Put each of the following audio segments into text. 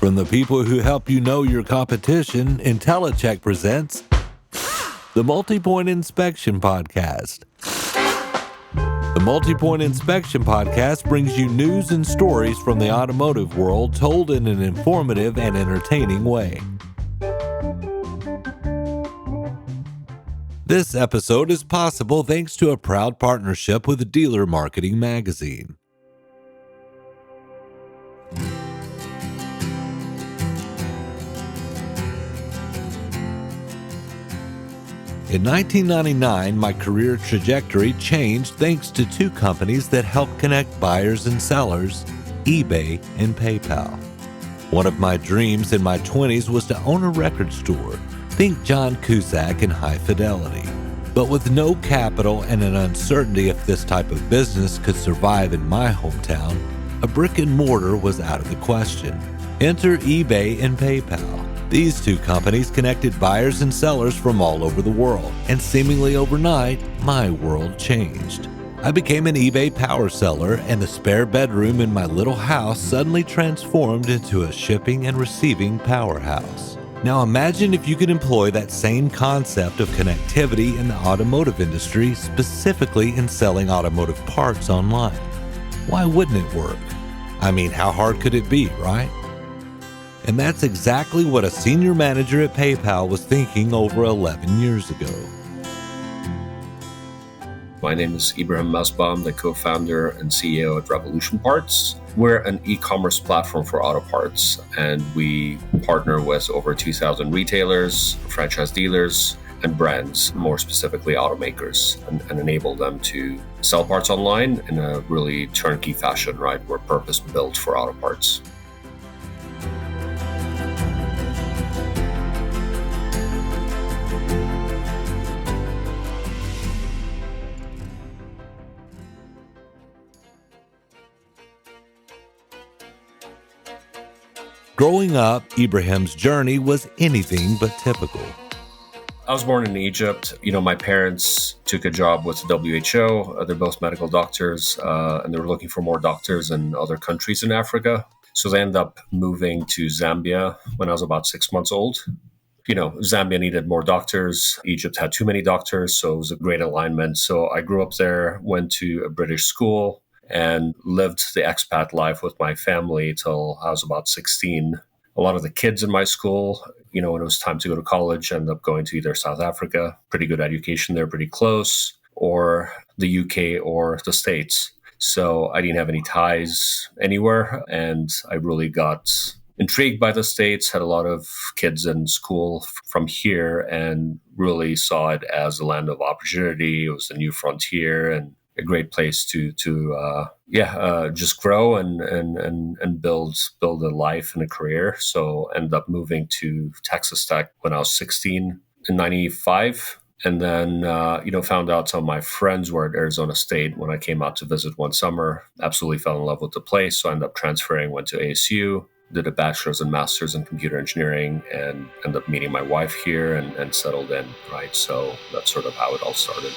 From the people who help you know your competition, IntelliCheck presents the Multi-Point Inspection Podcast. The Multi-Point Inspection Podcast brings you news and stories from the automotive world told in an informative and entertaining way. This episode is possible thanks to a proud partnership with Dealer Marketing Magazine. In 1999, my career trajectory changed thanks to two companies that help connect buyers and sellers, eBay and PayPal. One of my dreams in my 20s was to own a record store. Think John Cusack and High Fidelity. But with no capital and an uncertainty if this type of business could survive in my hometown, a brick and mortar was out of the question. Enter eBay and PayPal. These two companies connected buyers and sellers from all over the world, and seemingly overnight, my world changed. I became an eBay power seller, and the spare bedroom in my little house suddenly transformed into a shipping and receiving powerhouse. Now imagine if you could employ that same concept of connectivity in the automotive industry, specifically in selling automotive parts online. Why wouldn't it work? I mean, how hard could it be, right? And that's exactly what a senior manager at PayPal was thinking over 11 years ago. My name is Ibrahim Mesbah. I'm the co-founder and CEO at RevolutionParts. We're an e-commerce platform for auto parts, and we partner with over 2,000 retailers, franchise dealers, and brands, more specifically automakers, and enable them to sell parts online in a really turnkey fashion, right? We're purpose-built for auto parts. Growing up, Ibrahim's journey was anything but typical. I was born in Egypt. My parents took a job with the WHO. They're both medical doctors, and they were looking for more doctors in other countries in Africa. So they ended up moving to Zambia when I was about 6 months old. Zambia needed more doctors. Egypt had too many doctors, so it was a great alignment. So I grew up there, went to a British school, and lived the expat life with my family till I was about 16. A lot of the kids in my school, when it was time to go to college, ended up going to either South Africa, pretty good education there, pretty close, or the UK or the States. So I didn't have any ties anywhere, and I really got intrigued by the States, had a lot of kids in school from here, and really saw it as a land of opportunity. It was a new frontier and a great place to just grow and build a life and a career. So ended up moving to Texas Tech when I was 16 in 95. And then, found out some of my friends were at Arizona State when I came out to visit one summer. Absolutely fell in love with the place. So I ended up transferring, went to ASU, did a bachelor's and master's in computer engineering, and ended up meeting my wife here and settled in, right? So that's sort of how it all started.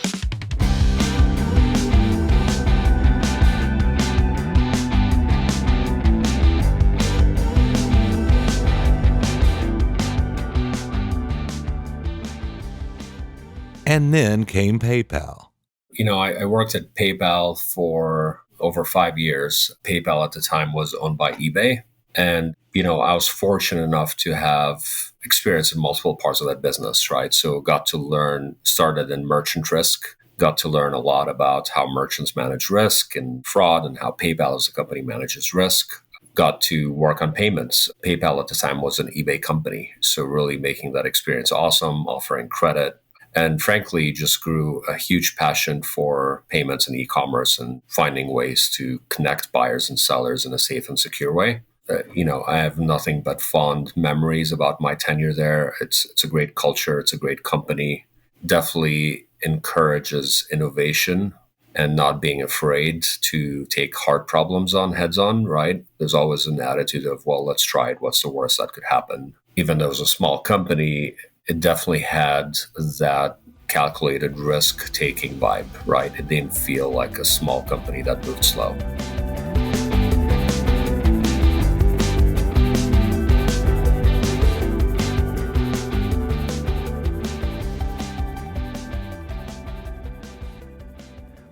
And then came PayPal. I worked at PayPal for over 5 years. PayPal at the time was owned by eBay. And, I was fortunate enough to have experience in multiple parts of that business, right? So got to learn, started in merchant risk, got to learn a lot about how merchants manage risk and fraud and how PayPal as a company manages risk. Got to work on payments. PayPal at the time was an eBay company. So really making that experience awesome, offering credit. And frankly, just grew a huge passion for payments and e-commerce and finding ways to connect buyers and sellers in a safe and secure way. I have nothing but fond memories about my tenure there. It's a great culture. It's a great company. Definitely encourages innovation and not being afraid to take hard problems on heads on, right? There's always an attitude of, well, let's try it. What's the worst that could happen? Even though it was a small company, it definitely had that calculated risk-taking vibe, right? It didn't feel like a small company that moved slow.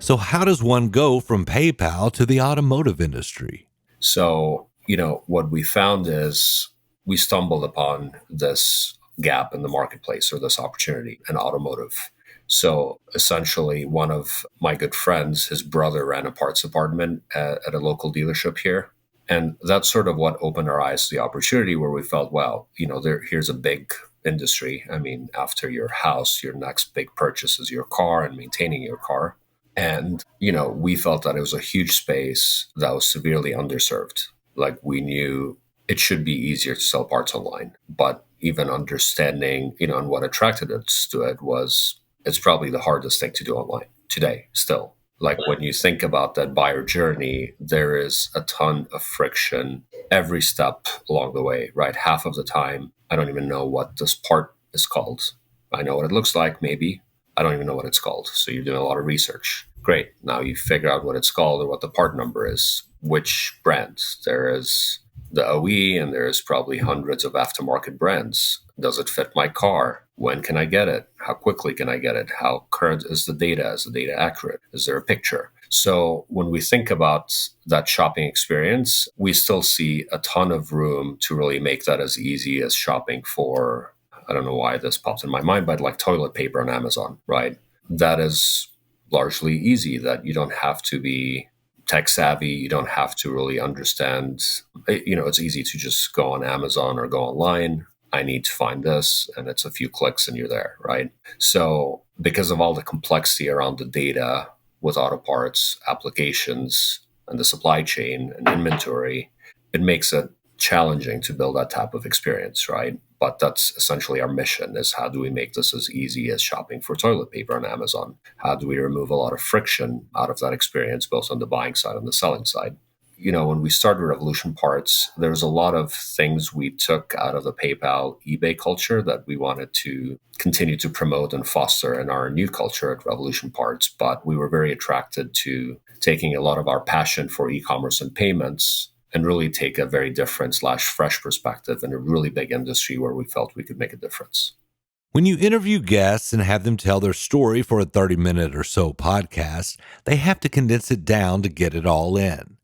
So, how does one go from PayPal to the automotive industry? So, what we found is we stumbled upon this gap in the marketplace or this opportunity in automotive. So, essentially, one of my good friends, his brother ran a parts department at a local dealership here. And that's sort of what opened our eyes to the opportunity where we felt, wow, here's a big industry. I mean, after your house, your next big purchase is your car and maintaining your car. And, we felt that it was a huge space that was severely underserved. Like we knew it should be easier to sell parts online, but even understanding, and what attracted us to it was it's probably the hardest thing to do online today still. Like when you think about that buyer journey, there is a ton of friction every step along the way, right? Half of the time, I don't even know what this part is called. I know what it looks like, maybe. I don't even know what it's called. So you're doing a lot of research. Great. Now you figure out what it's called or what the part number is, which brand. There is the OE and there's probably hundreds of aftermarket brands. Does it fit my car? When can I get it? How quickly can I get it? How current is the data? Is the data accurate? Is there a picture? So when we think about that shopping experience, we still see a ton of room to really make that as easy as shopping for, I don't know why this pops in my mind, but like toilet paper on Amazon, right? That is largely easy, that you don't have to be tech savvy. You don't have to really understand, it's easy to just go on Amazon or go online. I need to find this, and it's a few clicks and you're there, right? So because of all the complexity around the data with auto parts, applications, and the supply chain and inventory, it makes it challenging to build that type of experience, right? But that's essentially our mission, is how do we make this as easy as shopping for toilet paper on Amazon? How do we remove a lot of friction out of that experience, both on the buying side and the selling side? When we started Revolution Parts, there's a lot of things we took out of the PayPal eBay culture that we wanted to continue to promote and foster in our new culture at Revolution Parts. But we were very attracted to taking a lot of our passion for e-commerce and payments and really take a very different / fresh perspective in a really big industry where we felt we could make a difference. When you interview guests and have them tell their story for a 30-minute or so podcast, they have to condense it down to get it all in.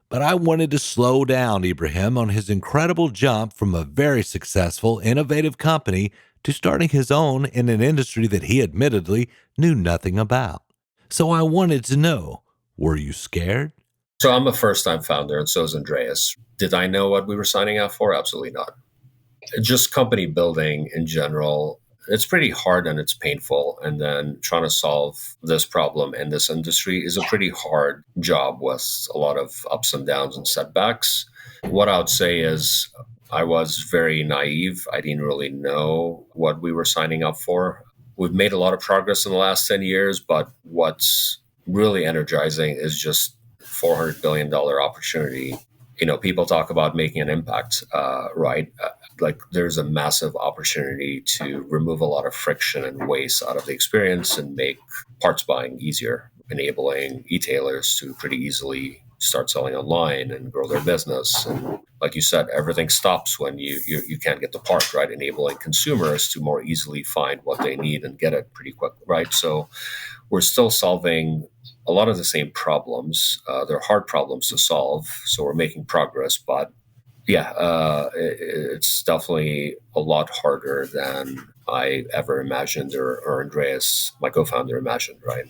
But I wanted to slow down Ibrahim on his incredible jump from a very successful, innovative company to starting his own in an industry that he admittedly knew nothing about. So I wanted to know, were you scared? So I'm a first-time founder, and so is Andreas. Did I know what we were signing up for? Absolutely not. Just company building in general, it's pretty hard and it's painful. And then trying to solve this problem in this industry is a pretty hard job with a lot of ups and downs and setbacks. What I would say is I was very naive. I didn't really know what we were signing up for. We've made a lot of progress in the last 10 years, but what's really energizing is just $400 billion opportunity. People talk about making an impact, right? Like there's a massive opportunity to remove a lot of friction and waste out of the experience and make parts buying easier, enabling e-tailers to pretty easily start selling online and grow their business. And like you said, everything stops when you can't get the part, right? Enabling consumers to more easily find what they need and get it pretty quick, right? So we're still solving a lot of the same problems. They're hard problems to solve, so we're making progress. But yeah, it's definitely a lot harder than I ever imagined or Andreas, my co-founder, imagined, right?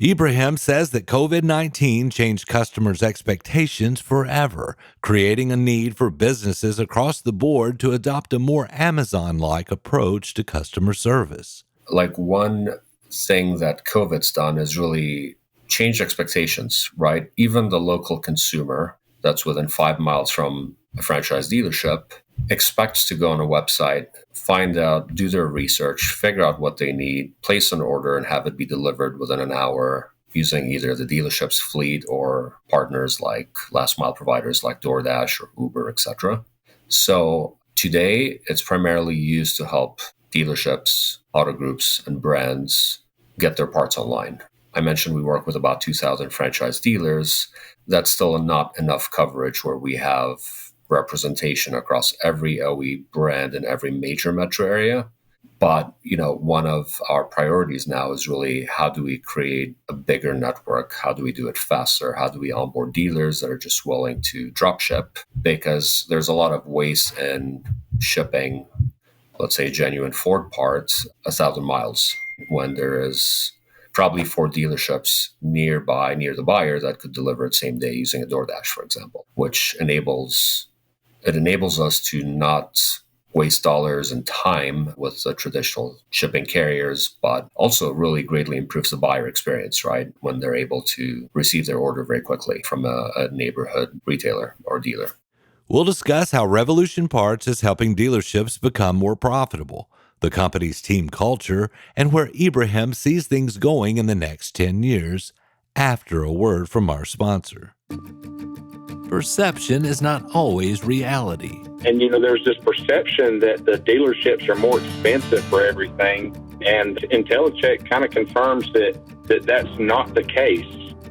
Ibrahim says that COVID-19 changed customers' expectations forever, creating a need for businesses across the board to adopt a more Amazon-like approach to customer service. Like one thing that COVID's done is really change expectations, right? Even the local consumer that's within 5 miles from a franchise dealership expects to go on a website, find out, do their research, figure out what they need, place an order, and have it be delivered within an hour using either the dealership's fleet or partners like last mile providers like DoorDash or Uber, etc. So today, it's primarily used to help dealerships, auto groups, and brands get their parts online. I mentioned we work with about 2,000 franchise dealers. That's still not enough coverage where we have representation across every OE brand in every major metro area. But, one of our priorities now is really how do we create a bigger network? How do we do it faster? How do we onboard dealers that are just willing to drop ship? Because there's a lot of waste in shipping, let's say, genuine Ford parts 1,000 miles when there is probably 4 dealerships near the buyer that could deliver it same day using a DoorDash, for example, which enables us to not waste dollars and time with the traditional shipping carriers, but also really greatly improves the buyer experience, right? When they're able to receive their order very quickly from a neighborhood retailer or dealer. We'll discuss how Revolution Parts is helping dealerships become more profitable, the company's team culture, and where Ibrahim sees things going in the next 10 years after a word from our sponsor. Perception is not always reality. And, there's this perception that the dealerships are more expensive for everything. And IntelliCheck kind of confirms that that's not the case.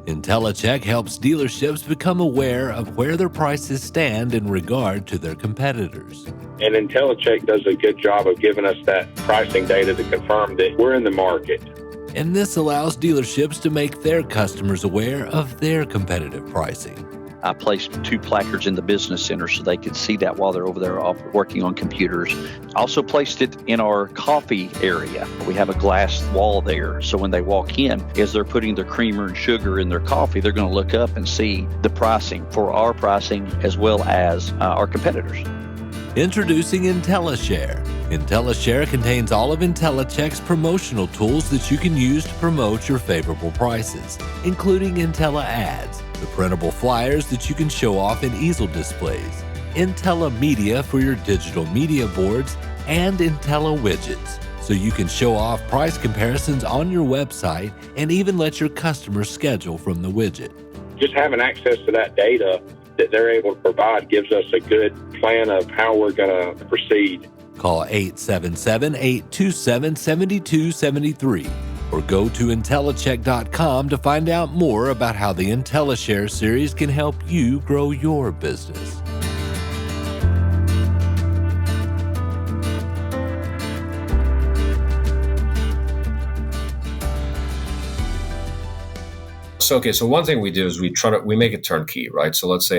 IntelliCheck helps dealerships become aware of where their prices stand in regard to their competitors. And IntelliCheck does a good job of giving us that pricing data to confirm that we're in the market. And this allows dealerships to make their customers aware of their competitive pricing. I placed 2 placards in the business center so they could see that while they're over there working on computers. I also placed it in our coffee area. We have a glass wall there, so when they walk in, as they're putting their creamer and sugar in their coffee, they're going to look up and see the pricing for our pricing as well as our competitors. Introducing IntelliShare. IntelliShare contains all of IntelliCheck's promotional tools that you can use to promote your favorable prices, including Intella Ads, the printable flyers that you can show off in easel displays, Intella Media for your digital media boards, and Intella Widgets, so you can show off price comparisons on your website and even let your customers schedule from the widget. Just having access to that data that they're able to provide gives us a good plan of how we're going to proceed. Call 877-827-7273 or go to IntelliCheck.com to find out more about how the IntelliShare series can help you grow your business. So one thing we do is we make it turnkey, right? So let's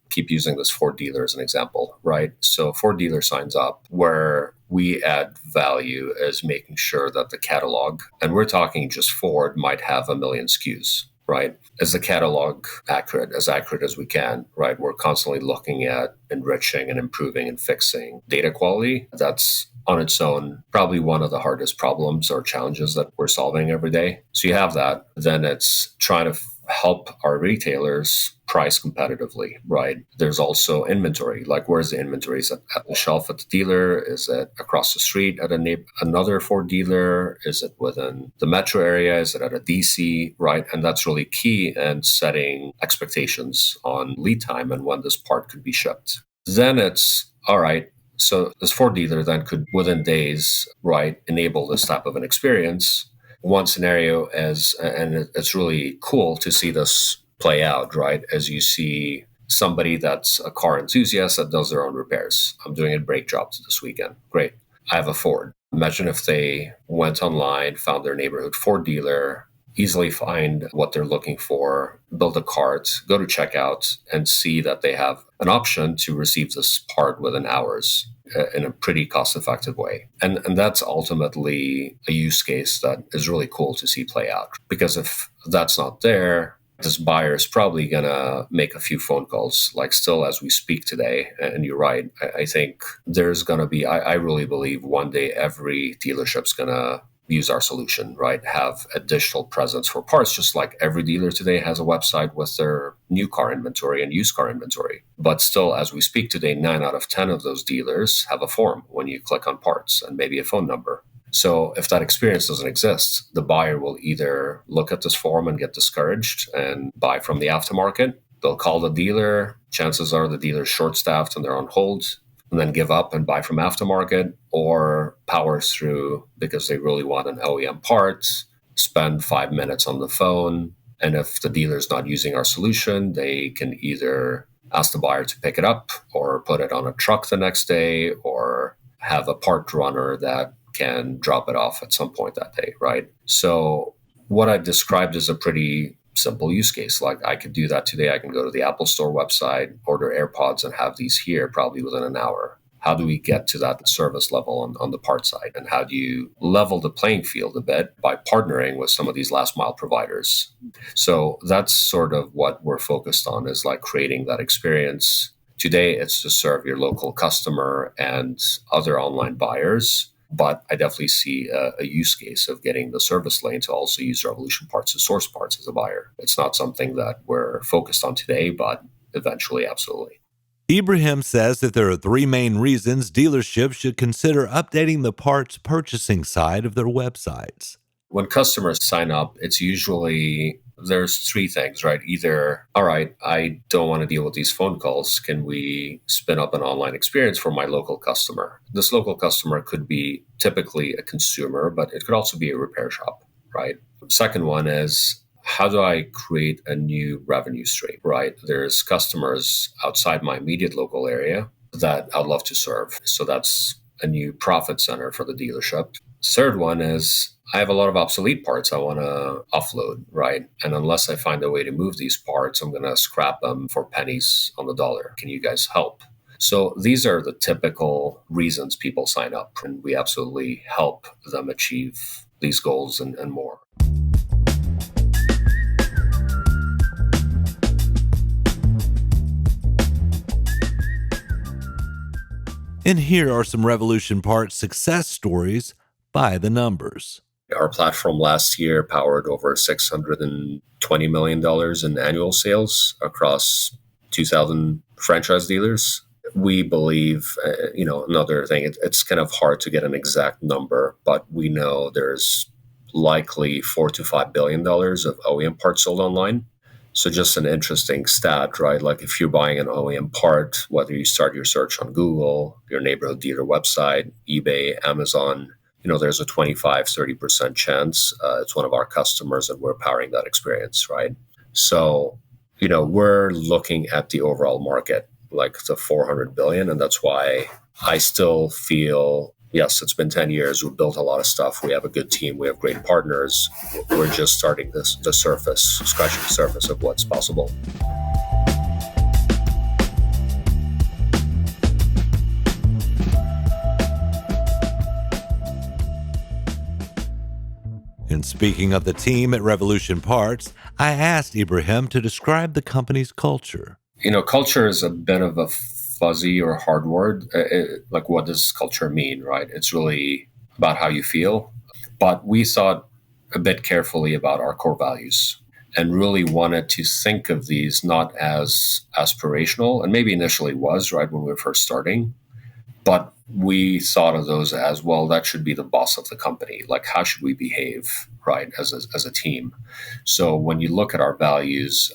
keep using this Ford dealer as an example, right? So Ford dealer signs up, where we add value as making sure that the catalog, and we're talking just Ford, might have 1 million SKUs, right? Is the catalog accurate as we can, right? We're constantly looking at enriching and improving and fixing data quality. That's on its own probably one of the hardest problems or challenges that we're solving every day. So you have that. Then it's trying to help our retailers price competitively, right? There's also inventory. Like, where's the inventory? Is it at the shelf at the dealer? Is it across the street at another Ford dealer? Is it within the metro area? Is it at a DC, right? And that's really key in setting expectations on lead time and when this part could be shipped. Then it's, all right, so this Ford dealer then could, within days, right, enable this type of an experience. One scenario is, and it's really cool to see this play out, right? As you see somebody that's a car enthusiast that does their own repairs. I'm doing a brake job this weekend. Great. I have a Ford. Imagine if they went online, found their neighborhood Ford dealer, easily find what they're looking for, build a cart, go to checkout, and see that they have an option to receive this part within hours in a pretty cost-effective way. And that's ultimately a use case that is really cool to see play out. Because if that's not there, this buyer is probably going to make a few phone calls, like still as we speak today. And you're right. I think there's going to be, I really believe one day every dealership's going to use our solution, right? Have a digital presence for parts, just like every dealer today has a website with their new car inventory and used car inventory. But still, as we speak today, 9 out of 10 of those dealers have a form when you click on parts and maybe a phone number. So if that experience doesn't exist, the buyer will either look at this form and get discouraged and buy from the aftermarket. They'll call the dealer. Chances are the dealer's short-staffed and they're on hold, and then give up and buy from aftermarket, or power through because they really want an OEM part, spend 5 minutes on the phone. And if the dealer's not using our solution, they can either ask the buyer to pick it up or put it on a truck the next day, or have a part runner that can drop it off at some point that day, right? So what I described is a pretty simple use case. Like I could do that today. I can go to the Apple Store website, order AirPods, and have these here probably within an hour. How do we get to that service level on the part side? And how do you level the playing field a bit by partnering with some of these last mile providers? So that's sort of what we're focused on, is like creating that experience. Today, it's to serve your local customer and other online buyers. But I definitely see a use case of getting the service lane to also use Revolution Parts to source parts as a buyer. It's not something that we're focused on today, but eventually, absolutely. Ibrahim says that there are three main reasons dealerships should consider updating the parts purchasing side of their websites. When customers sign up, it's usually there's three things, right? Either, all right, I don't want to deal with these phone calls. Can we spin up an online experience for my local customer? This local customer could be typically a consumer, but it could also be a repair shop, right? Second one is, how do I create a new revenue stream, right? There's customers outside my immediate local area that I'd love to serve. So that's a new profit center for the dealership. Third one is, I have a lot of obsolete parts I want to offload, right? And unless I find a way to move these parts, I'm going to scrap them for pennies on the dollar. Can you guys help? So these are the typical reasons people sign up, and we absolutely help them achieve these goals and more. And here are some Revolution Parts success stories by the numbers. Our platform last year powered over $620 million in annual sales across 2,000 franchise dealers. We believe, another thing, it's kind of hard to get an exact number, but we know there's likely $4 to $5 billion of OEM parts sold online. So just an interesting stat, right? Like if you're buying an OEM part, whether you start your search on Google, your neighborhood dealer website, eBay, Amazon, there's a 25-30% chance it's one of our customers and we're powering that experience, right? So, we're looking at the overall market, like the 400 billion. And that's why I still feel, yes, it's been 10 years. We've built a lot of stuff. We have a good team. We have great scratching the surface of what's possible. And speaking of the team at Revolution Parts, I asked Ibrahim to describe the company's culture. Culture is a bit of a fuzzy or hard word. Like, what does culture mean, right? It's really about how you feel. But we thought a bit carefully about our core values and really wanted to think of these not as aspirational, and maybe initially was, right, when we were first starting. But we thought of those as, well, that should be the boss of the company. Like, how should we behave, right, as a team? So when you look at our values,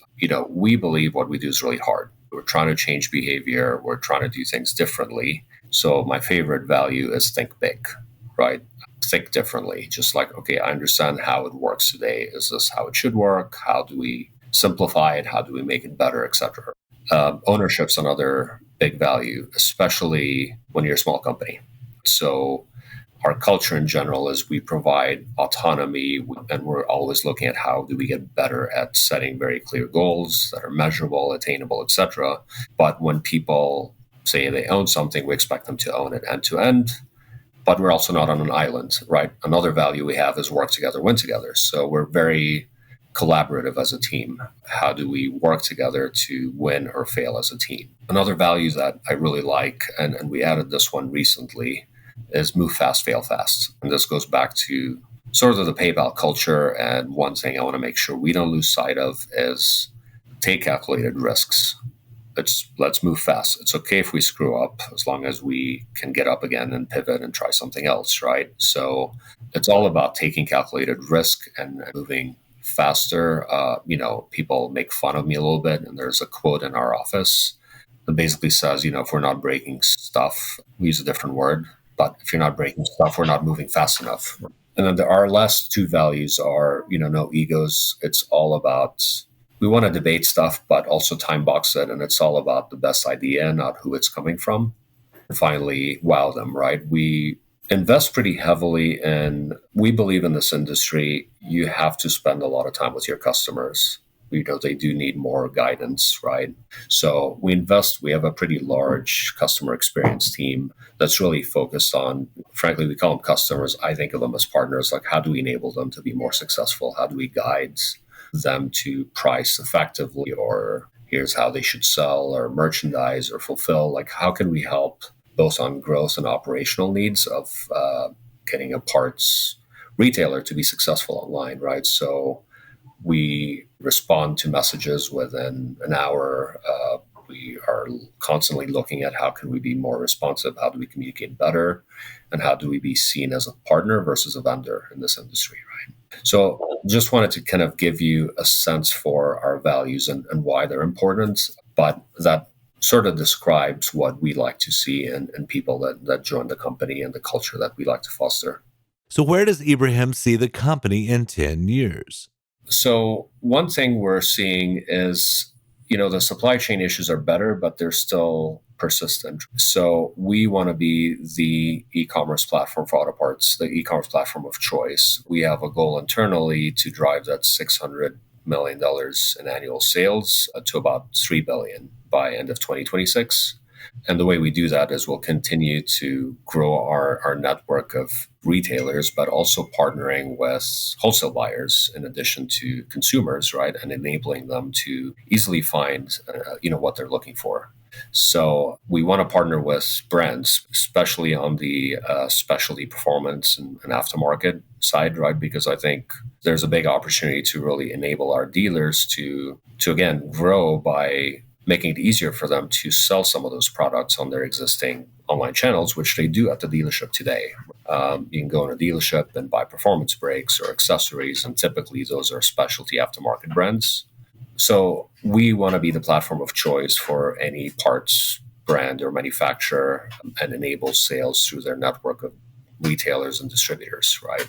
we believe what we do is really hard. We're trying to change behavior. We're trying to do things differently. So my favorite value is think big, right? Think differently. Just like, okay, I understand how it works today. Is this how it should work? How do we simplify it? How do we make it better, etc.? Ownership's another big value, especially when you're a small company. So our culture in general is we provide autonomy, and we're always looking at how do we get better at setting very clear goals that are measurable, attainable, etc. But when people say they own something, we expect them to own it end to end. But we're also not on an island, right? Another value we have is work together, win together. So we're very collaborative as a team. How do we work together to win or fail as a team? Another value that I really like, and we added this one recently, is move fast, fail fast. And this goes back to sort of the PayPal culture. And one thing I want to make sure we don't lose sight of is take calculated risks. Let's move fast. It's okay if we screw up, as long as we can get up again and pivot and try something else, right? So it's all about taking calculated risk and moving faster. People make fun of me a little bit, and there's a quote in our office that basically says, if we're not breaking stuff, we use a different word, but if you're not breaking stuff, we're not moving fast enough. And then our last two values are, no egos. It's all about, we want to debate stuff, but also time box it. And it's all about the best idea, not who it's coming from. And finally, wow them, right? We invest pretty heavily in, we believe in this industry, you have to spend a lot of time with your customers. They do need more guidance, right? So we have a pretty large customer experience team that's really focused on, frankly, we call them customers. I think of them as partners. Like, how do we enable them to be more successful? How do we guide them to price effectively, or here's how they should sell or merchandise or fulfill? Like, how can we help both on growth and operational needs of getting a parts retailer to be successful online, right? So we respond to messages within an hour. We are constantly looking at how can we be more responsive, how do we communicate better, and how do we be seen as a partner versus a vendor in this industry, right? So just wanted to kind of give you a sense for our values and why they're important, but that sort of describes what we like to see in people that join the company and the culture that we like to foster. So where does Ibrahim see the company in 10 years? So one thing we're seeing is, the supply chain issues are better, but they're still persistent. So we want to be the e-commerce platform for auto parts, the e-commerce platform of choice. We have a goal internally to drive that $600 million in annual sales to about $3 billion by end of 2026. And the way we do that is we'll continue to grow our network of retailers, but also partnering with wholesale buyers in addition to consumers, right? And enabling them to easily find, what they're looking for. So we want to partner with brands, especially on the specialty performance and aftermarket side, right? Because I think there's a big opportunity to really enable our dealers to again, grow by making it easier for them to sell some of those products on their existing online channels, which they do at the dealership today. You can go in a dealership and buy performance brakes or accessories, and typically those are specialty aftermarket brands. So we want to be the platform of choice for any parts brand or manufacturer and enable sales through their network of retailers and distributors, right?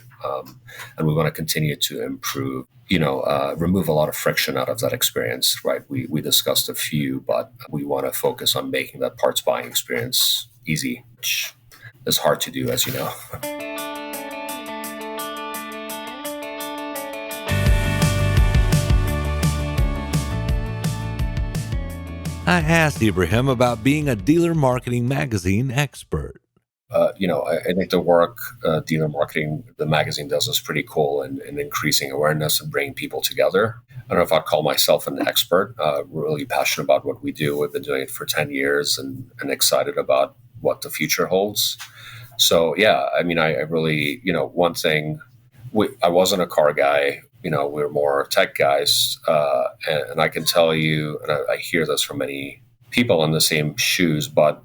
And we want to continue to improve, remove a lot of friction out of that experience, right? We discussed a few, but we want to focus on making that parts buying experience easy, which is hard to do, as you know. I asked Ibrahim about being a dealer marketing magazine expert. I think the work Dealer Marketing, the magazine, does is pretty cool in increasing awareness and bringing people together. I don't know if I'd call myself an expert. We're really passionate about what we do. We've been doing it for 10 years and excited about what the future holds. So, yeah, I really, one thing, I wasn't a car guy. We're more tech guys. And I can tell you, and I hear this from many people in the same shoes, but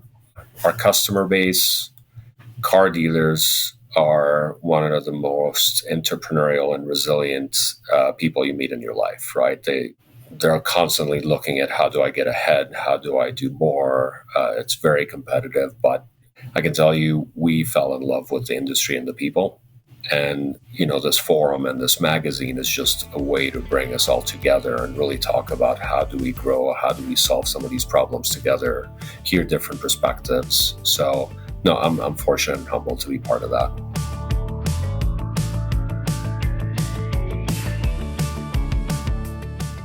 our customer base, car dealers, are one of the most entrepreneurial and resilient people you meet in your life, right? They're constantly looking at, how do I get ahead? How do I do more? It's very competitive, but I can tell you, we fell in love with the industry and the people. And, this forum and this magazine is just a way to bring us all together and really talk about how do we grow? How do we solve some of these problems together? Hear different perspectives. So, no, I'm fortunate and humbled to be part of that.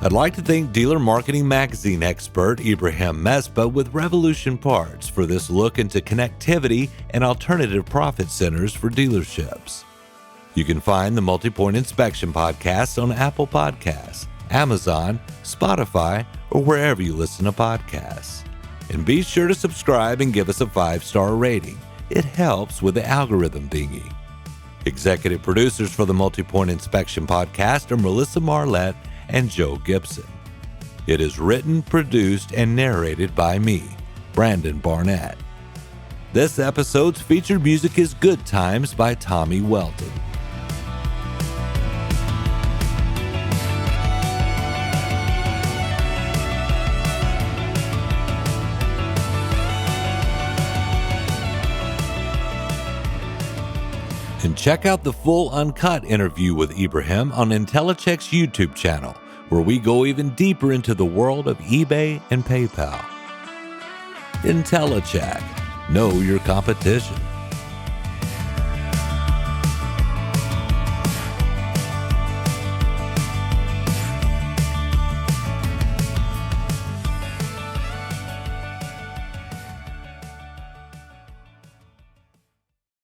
I'd like to thank Dealer Marketing Magazine expert Ibrahim Mesbah with Revolution Parts for this look into connectivity and alternative profit centers for dealerships. You can find the Multi-Point Inspection Podcast on Apple Podcasts, Amazon, Spotify, or wherever you listen to podcasts. And be sure to subscribe and give us a 5-star rating. It helps with the algorithm thingy. Executive producers for the Multi-Point Inspection Podcast are Melissa Marlette and Joe Gibson. It is written, produced, and narrated by me, Brandon Barnett. This episode's featured music is Good Times by Tommy Welton. And check out the full uncut interview with Ibrahim on Intellicheck's YouTube channel, where we go even deeper into the world of eBay and PayPal. Intellicheck. Know your competition.